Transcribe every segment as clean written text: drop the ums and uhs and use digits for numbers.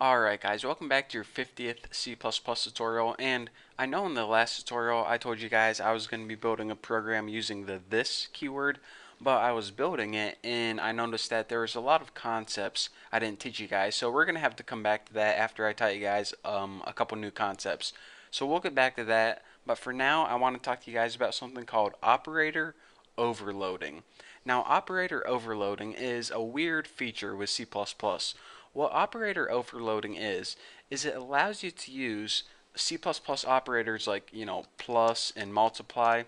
Alright guys, welcome back to your 50th C++ tutorial, and I know in the last tutorial I told you guys I was going to be building a program using the this keyword, but I was building it and I noticed that there was a lot of concepts I didn't teach you guys, so we're going to have to come back to that after I taught you guys a couple new concepts. So we'll get back to that, but for now I want to talk to you guys about something called operator overloading. Now operator overloading is a weird feature with C++. What operator overloading is it allows you to use C++ operators like, plus and multiply,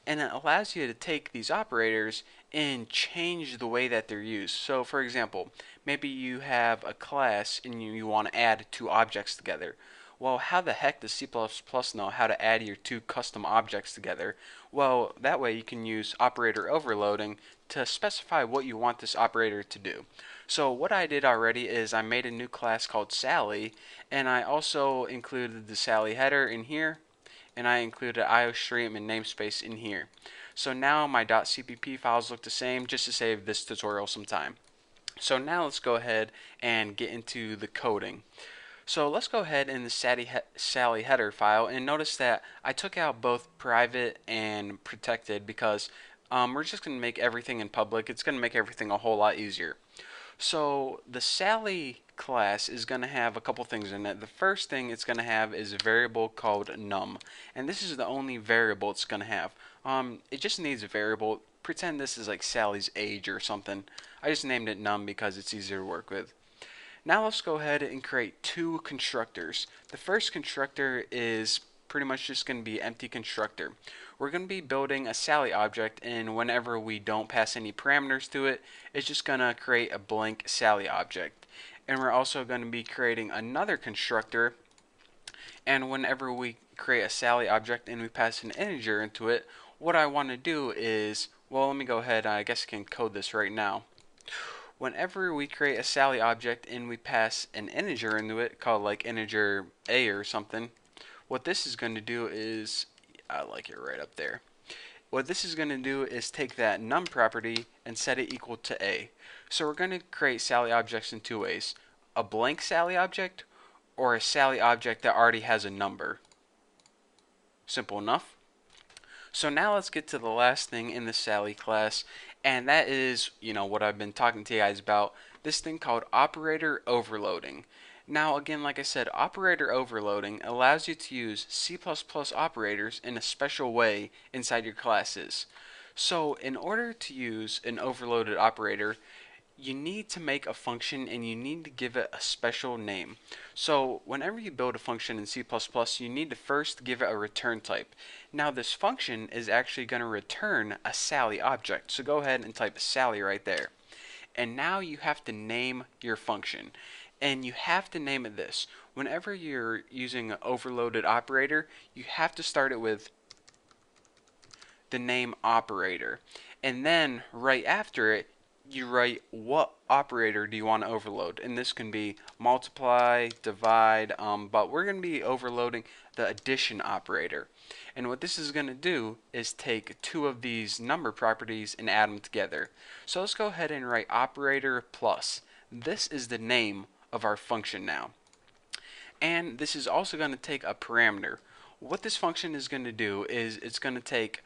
and it allows you to take these operators and change the way that they're used. So, for example, maybe you have a class and you want to add two objects together. Well, how the heck does C++ know how to add your two custom objects together? Well, that way you can use operator overloading to specify what you want this operator to do. So what I did already is I made a new class called Sally, and I also included the Sally header in here, and I included IOStream and namespace in here. So now my .cpp files look the same, just to save this tutorial some time. So now let's go ahead and get into the coding. So let's go ahead in the Sally header file and notice that I took out both private and protected because we're just going to make everything in public. It's going to make everything a whole lot easier. So the Sally class is going to have a couple things in it. The first thing it's going to have is a variable called num, and this is the only variable it's going to have. It just needs a variable. Pretend this is like Sally's age or something. I just named it num because it's easier to work with. Now let's go ahead and create two constructors. The first constructor is pretty much just going to be empty constructor. We're going to be building a Sally object, and whenever we don't pass any parameters to it, it's just going to create a blank Sally object. And we're also going to be creating another constructor, and whenever we create a Sally object and we pass an integer into it, what I want to do is, well, let me go ahead, I guess I can code this right now. Whenever we create a Sally object and we pass an integer into it, called like integer a or something, what this is going to do is, I like it right up there. What this is going to do is take that num property and set it equal to a. So we're going to create Sally objects in two ways. A blank Sally object or a Sally object that already has a number. Simple enough. So now let's get to the last thing in the Sally class, and that is, what I've been talking to you guys about, this thing called operator overloading. Now again, like I said, operator overloading allows you to use C++ operators in a special way inside your classes. So in order to use an overloaded operator, you need to make a function and you need to give it a special name. So whenever you build a function in C++, you need to first give it a return type. Now this function is actually going to return a Sally object. So go ahead and type Sally right there. And now you have to name your function. And you have to name it this. Whenever you're using an overloaded operator, you have to start it with the name operator. And then right after it, you write what operator do you want to overload, and this can be multiply, divide, but we're going to be overloading the addition operator. And what this is going to do is take two of these number properties and add them together. So let's go ahead and write operator plus. This is the name of our function now. And this is also going to take a parameter. What this function is going to do is it's going to take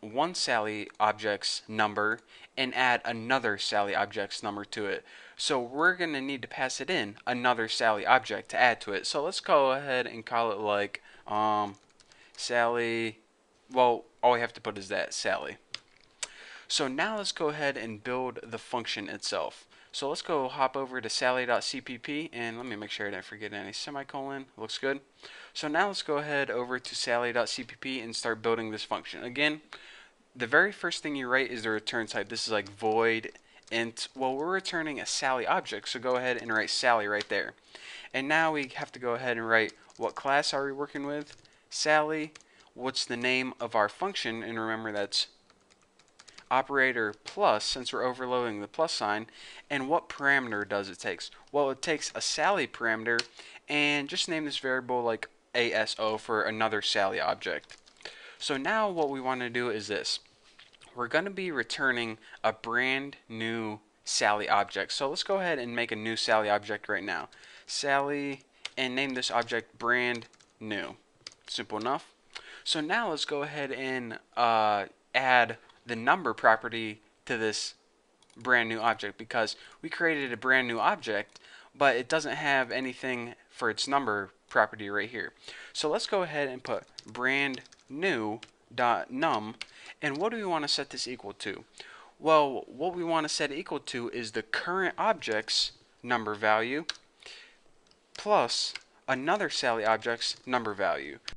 one Sally object's number and add another Sally object's number to it. So we're going to need to pass it in another Sally object to add to it. So let's go ahead and call it like Sally. Well, all we have to put is that Sally. So now let's go ahead and build the function itself. So let's go hop over to sally.cpp, and let me make sure I didn't forget any semicolon. Looks good. So now let's go ahead over to sally.cpp and start building this function. Again, the very first thing you write is the return type. This is like void int. Well, we're returning a Sally object, so go ahead and write Sally right there. And now we have to go ahead and write what class are we working with? Sally. What's the name of our function? And remember that's operator plus, since we're overloading the plus sign. And what parameter does it take? Well, it takes a Sally parameter, and just name this variable like ASO for another Sally object. So now what we want to do is this. We're going to be returning a brand new Sally object. So let's go ahead and make a new Sally object right now. Sally, and name this object brand new. Simple enough. So now let's go ahead and add the number property to this brand new object, because we created a brand new object but it doesn't have anything for its number property right here. So let's go ahead and put brand new dot num, and what do we want to set this equal to? Well, what we want to set it equal to is the current object's number value plus another Sally object's number value.